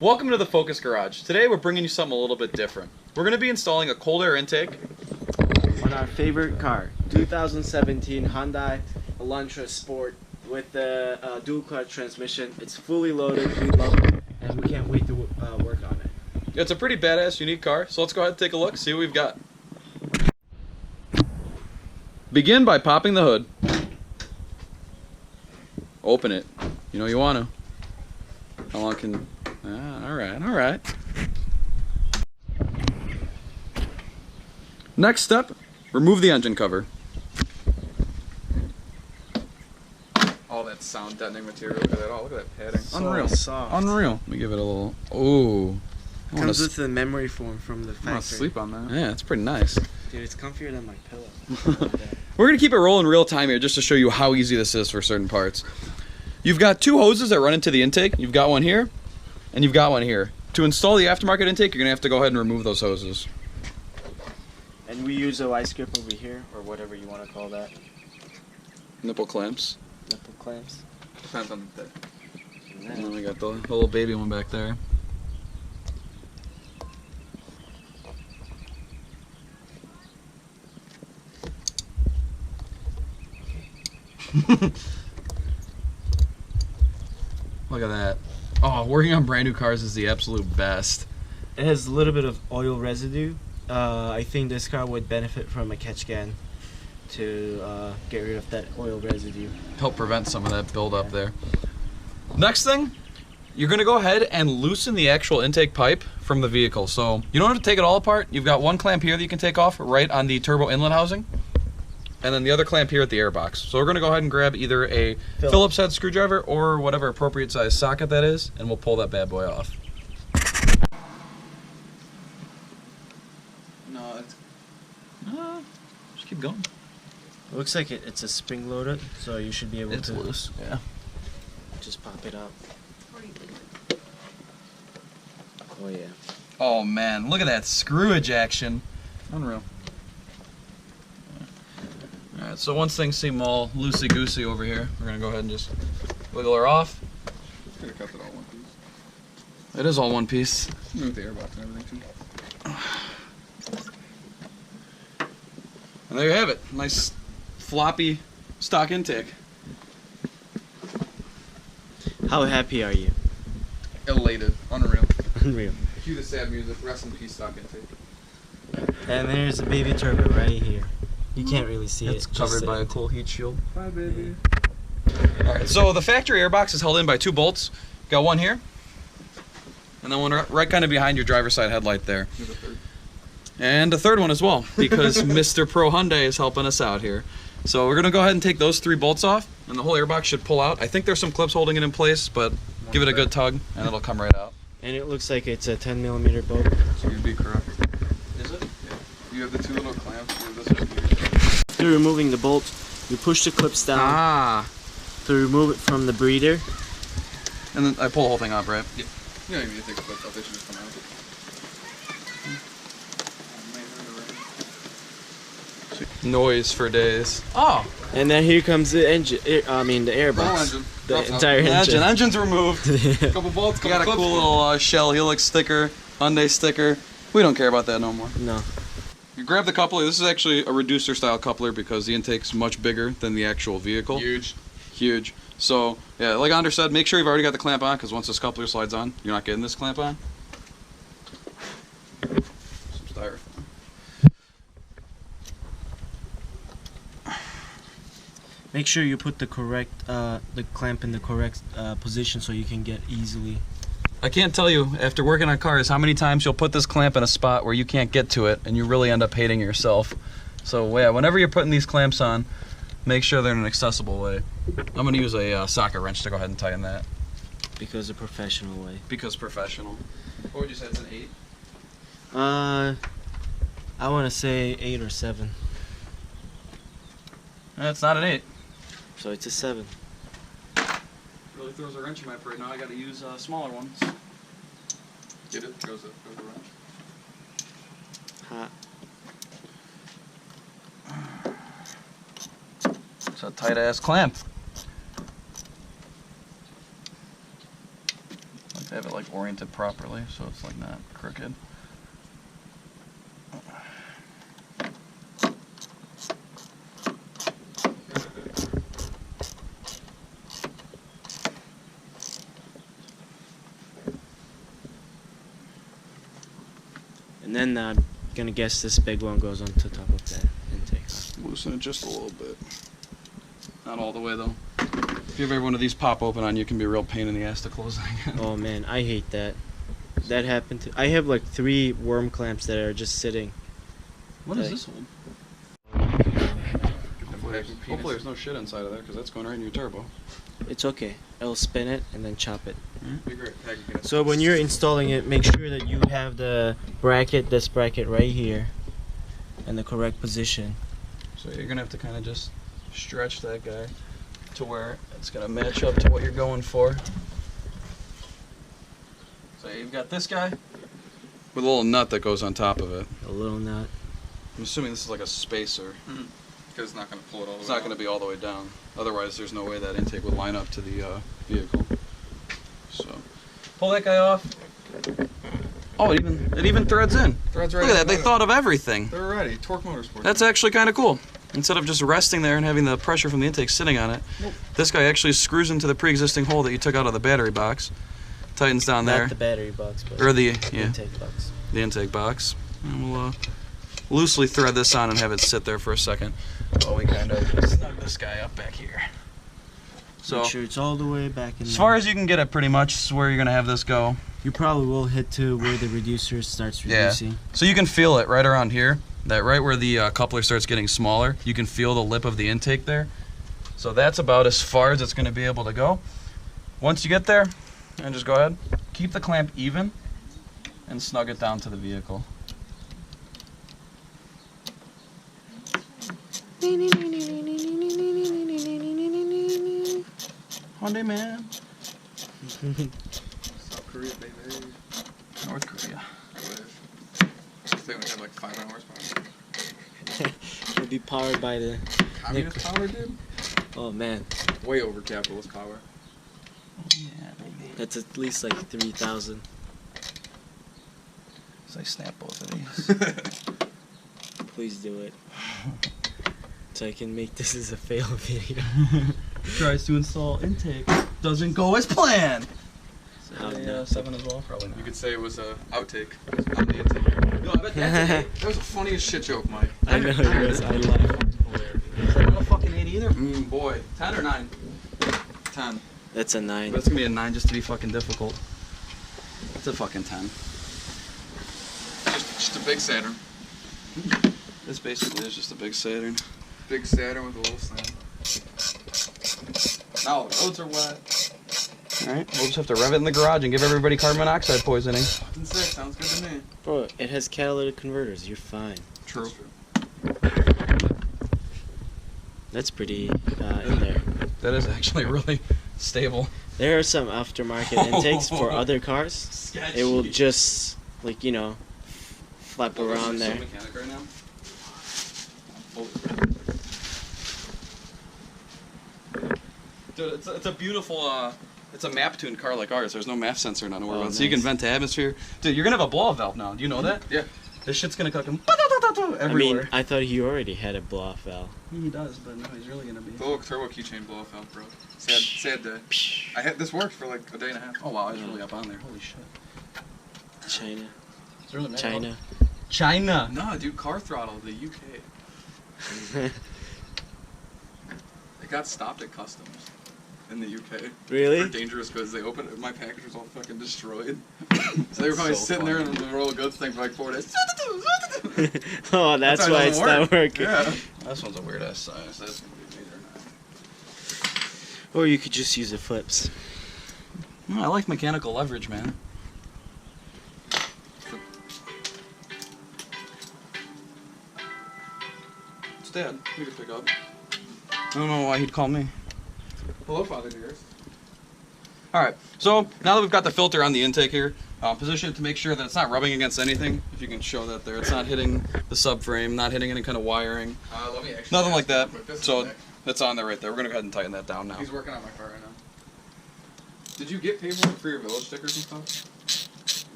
Welcome to the Focus Garage. Today we're bringing you something a little bit different. We're going to be installing a cold air intake on our favorite car, 2017 Hyundai Elantra Sport with the dual clutch transmission. It's fully loaded, we love it, and we can't wait to work on it. It's a pretty badass, unique car, so let's go ahead and take a look, see what we've got. Begin by popping the hood. Open it. You know you want to. How long can... alright. Next step, remove the engine cover. All that sound deadening material, look at that, look at that padding. So Unreal. soft. Unreal. Let me give it a little, ooh. Comes with the memory foam from the factory. I want to sleep on that. Yeah, it's pretty nice. Dude, it's comfier than my pillow. We're going to keep it rolling real time here just to show you how easy this is for certain parts. You've got two hoses that run into the intake. You've got one here, and you've got one here. To install the aftermarket intake, you're going to have to go ahead and remove those hoses. And we use a vice grip over here, or whatever you want to call that. Nipple clamps. Nipple clamps. Depends on the day. And then we got the little baby one back there. Look at that. Oh, working on brand new cars is the absolute best. It has a little bit of oil residue. I think this car would benefit from a catch can to get rid of that oil residue. Help prevent some of that buildup there. Next thing, you're going to go ahead and loosen the actual intake pipe from the vehicle. So you don't have to take it all apart. You've got one clamp here that you can take off right on the turbo inlet housing. And then the other clamp here at the airbox. So we're going to go ahead and grab either a Phillips head screwdriver or whatever appropriate size socket that is, and we'll pull that bad boy off. No, it's... just keep going. It looks like it's a spring loaded, so you should be able It's to loose, yeah. just pop it up. Oh yeah. Oh man, look at that screwage action. Unreal. Alright, so once things seem all loosey-goosey over here, we're going to go ahead and just wiggle her off. Just gonna cut it all one piece. It is all one piece. With the airbox and everything too. And there you have it. Nice floppy stock intake. How happy are you? Elated. Unreal. Unreal. Cue the sad music. Rest in peace, stock intake. And there's a baby turbo right here. You can't really see it. It's covered by a cool heat shield. Bye, baby. Alright, so the factory airbox is held in by two bolts. Got one here, and then one right kind of behind your driver's side headlight there. There's a third. And a third one as well, because Mr. Pro Hyundai is helping us out here. So we're going to go ahead and take those three bolts off, and the whole airbox should pull out. I think there's some clips holding it in place, but give it a good tug, and it'll come right out. And it looks like it's a 10mm bolt. So you'd be correct. Is it? Yeah. You have the two little clamps. You have this one here. After removing the bolt, you push the clips down to remove it from the breather. And then I pull the whole thing off, right? Yeah. You don't even need to take a flip off. They should just come out. Noise for days. Oh! And then here comes the engine. The airbox. The whole engine. The That's entire engine. Engine's removed. Couple bolts, couple Got a clips. cool little Shell Helix sticker, Hyundai sticker. We don't care about that no more. No. You grab the coupler. This is actually a reducer style coupler because the intake's much bigger than the actual vehicle. Huge. Huge. So, yeah, like Anders said, make sure you've already got the clamp on because once this coupler slides on, you're not getting this clamp on. Some styrofoam. Make sure you put the correct, the clamp in the correct position so you can get easily. I can't tell you, after working on cars, how many times you'll put this clamp in a spot where you can't get to it and you really end up hating yourself. So, yeah, whenever you're putting these clamps on, make sure they're in an accessible way. I'm going to use a socket wrench to go ahead and tighten that. Because a professional way. Because professional. What would you say, it's an 8? I want to say 8 or 7. It's not an 8. So it's a 7. Really throws a wrench in my parade. Now I got to use smaller ones. Get it? Goes the wrench. Hot. It's a tight ass clamp. Like to have it like oriented properly, so it's like not crooked. And then I'm gonna guess this big one goes on to top of that intake. Loosen it just a little bit. Not all the way though. If you have every one of these pop open on you, it can be a real pain in the ass to close again. Oh man, I hate that. That happened to. I have like 3 worm clamps that are just sitting. What does Like- this hold? Hopefully there's no shit inside of there, because that's going right in your turbo. It's okay. I'll spin it and then chop it. Be great. So when you're installing it, make sure that you have the bracket, this bracket right here, in the correct position. So you're gonna have to kind of just stretch that guy to where it's gonna match up to what you're going for. So you've got this guy with a little nut that goes on top of it. A little nut. I'm assuming this is like a spacer. Because it's not going to pull it all the way It's not out. going to be all the way down. Otherwise, there's no way that intake would line up to the vehicle. So, pull that guy off. Oh, it even threads in. Threads right Look at that. in. They thought of everything. They're ready. Torque Motorsport. That's actually kind of cool. Instead of just resting there and having the pressure from the intake sitting on it, this guy actually screws into the pre-existing hole that you took out of the battery box. Tightens down there. Not the battery box, but Or the intake box. the intake box. And we'll loosely thread this on and have it sit there for a second while we kind of snug this guy up back here. So, Make sure it's all the way back in as there. far as you can get it, pretty much is where you're gonna have this go. You probably will hit to where the reducer starts reducing. So you can feel it right around here. That right where the coupler starts getting smaller, you can feel the lip of the intake there. So that's about as far as it's gonna be able to go. Once you get there, and just go ahead, keep the clamp even, and snug it down to the vehicle. Hyundai man. South Korea, baby. North Korea. I wish. They only have like 5 hours. It'll be powered by the. Communist power, dude? Oh man, Way over capitalist power. Yeah, baby. that's at least like 3,000. So I snap both of these. Please do it. So I can make this as a fail video. Tries to install intake. Doesn't go as planned. Oh, no. 7 as well? Probably not. You could say it was a outtake. On the intake. No, I bet that's That was the funniest shit joke, Mike. I know it was. I laughed. not a fucking 8 either. Boy. 10 or 9? 10. That's a 9. That's gonna be a 9 just to be fucking difficult. It's a fucking 10. Just a big Saturn. This basically is just a big Saturn. Big Saturn with a little slam. Now the roads are wet. Alright, we'll just have to rev it in the garage and give everybody carbon monoxide poisoning. Fucking sick. Sounds good to me. Bro, it has catalytic converters. You're fine. True. That's pretty in there. That is actually really stable. There are some aftermarket intakes for other cars. Sketchy. It will just, like, you know, flap around there. Mechanic right now. Dude, it's a beautiful, it's a map-tuned car like ours. There's no MAF sensor, none to worry Oh, about. So you can nice. vent to atmosphere. Dude, you're gonna have a blow-off valve now. Do you know that? Yeah. This shit's gonna cook him I everywhere. mean, I thought he already had a blow-off valve. He does, but no, he's really gonna be. The little turbo keychain blow off out, bro. Sad day. I had this worked for like a day and a half. Oh wow, I was really up on there. Holy shit. China. It's really mad. China. China. No, dude, car throttle, the UK. It got stopped at customs in the UK. For Really? dangerous goods. They opened it, my package was all fucking destroyed. So they were probably so sitting there in funny. the roll of goods thing for like 4 days. Oh, that's why why it it's doesn't not working. Yeah. This one's a weird ass size. That's gonna be major now. Or you could just use the flips. No, I like mechanical leverage, man. It's Dad. You can pick up. I don't know why he'd call me. Hello, Father Dearest. Alright, so now that we've got the filter on the intake here, position it to make sure that it's not rubbing against anything. If you can show that there. It's not hitting the subframe, not hitting any kind of wiring. Let me actually Nothing like ask that. him, but this is So Nick. it's on there right there. We're going to go ahead and tighten that down now. He's working on my car right now. Did you get paperwork for your village stickers and stuff?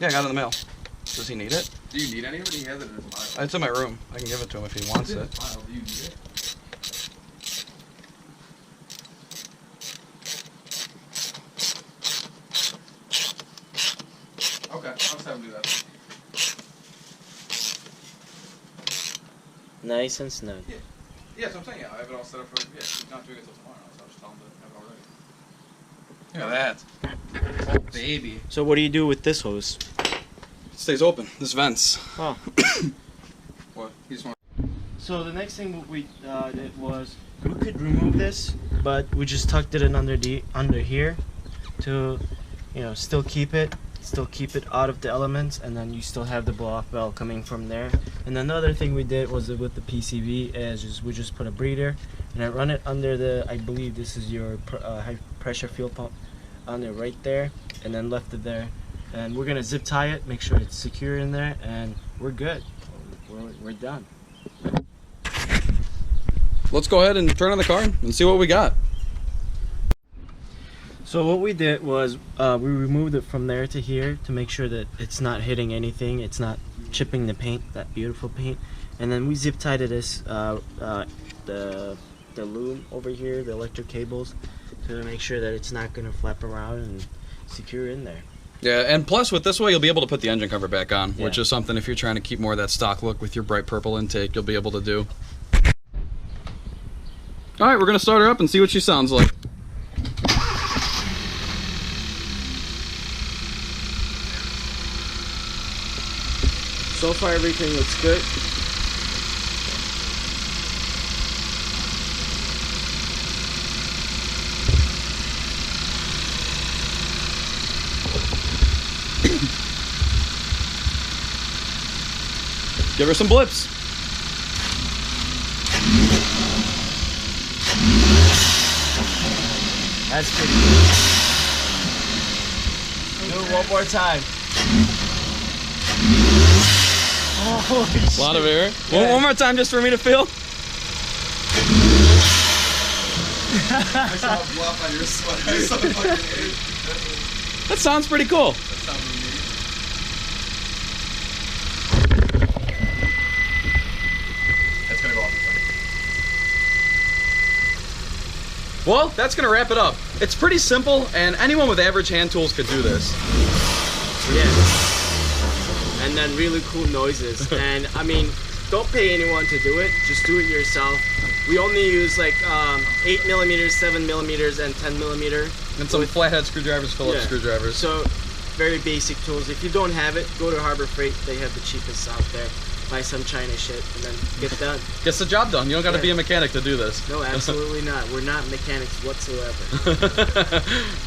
Yeah, I got it in the mail. Does he need it? Do you need any of it? He has it in his file. It's in my room. I can give it to him if he wants It's in it. his file. Do you need it? Okay, I'll just have him do that. Nice and snug. Yeah, so I'm saying, yeah, I have it all set up for, yeah, he's not doing it till tomorrow, so I'll just tell him to have it already. Look at that. Oh, baby. So what do you do with this hose? It stays open. This vents. Oh. What? He just wants. So the next thing we did was we could remove this, but we just tucked it in under here to, you know, still keep it out of the elements, and then you still have the blow-off valve coming from there. And then the other thing we did was with the PCV is we just put a breather and I run it under the, I believe this is your high pressure fuel pump, under right there, and then left it there. And we're gonna zip tie it, make sure it's secure in there, and we're good. We're done. Let's go ahead and turn on the car and see what we got. So what we did was we removed it from there to here to make sure that it's not hitting anything, it's not chipping the paint, that beautiful paint. And then we zip tied this the loom over here, the electric cables, to make sure that it's not going to flap around and secure in there. Yeah, and plus with this way you'll be able to put the engine cover back on, Yeah. which is something if you're trying to keep more of that stock look with your bright purple intake, you'll be able to do. Alright, we're going to start her up and see what she sounds like. So far everything looks good. Give her some blips. That's pretty good. Do it one more time. Oh, A lot of air. Yeah. One more time just for me to feel. I saw a blow up on your sweater. So fucking That sounds pretty cool. That sounds amazing. That's gonna go off the side. Well, that's going to wrap it up. It's pretty simple, and anyone with average hand tools could do this. Yeah. And then really cool noises. And I mean, don't pay anyone to do it. Just do it yourself. We only use like 8 millimeters, 7 millimeters, and 10 millimeter. And some flathead screwdrivers, Phillips screwdrivers. So very basic tools. If you don't have it, go to Harbor Freight. They have the cheapest out there. Buy some China shit and then get it done. Gets the job done. You don't got to Yeah. be a mechanic to do this. No, absolutely not. We're not mechanics whatsoever.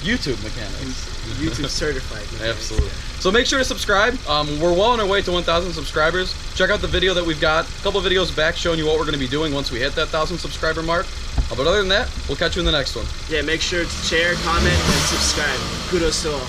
YouTube mechanics. YouTube certified mechanics. Absolutely. So make sure to subscribe. We're well on our way to 1,000 subscribers. Check out the video that we've got. A couple videos back showing you what we're going to be doing once we hit that 1,000 subscriber mark. But other than that, we'll catch you in the next one. Yeah, make sure to share, comment, and subscribe. Kudos to all.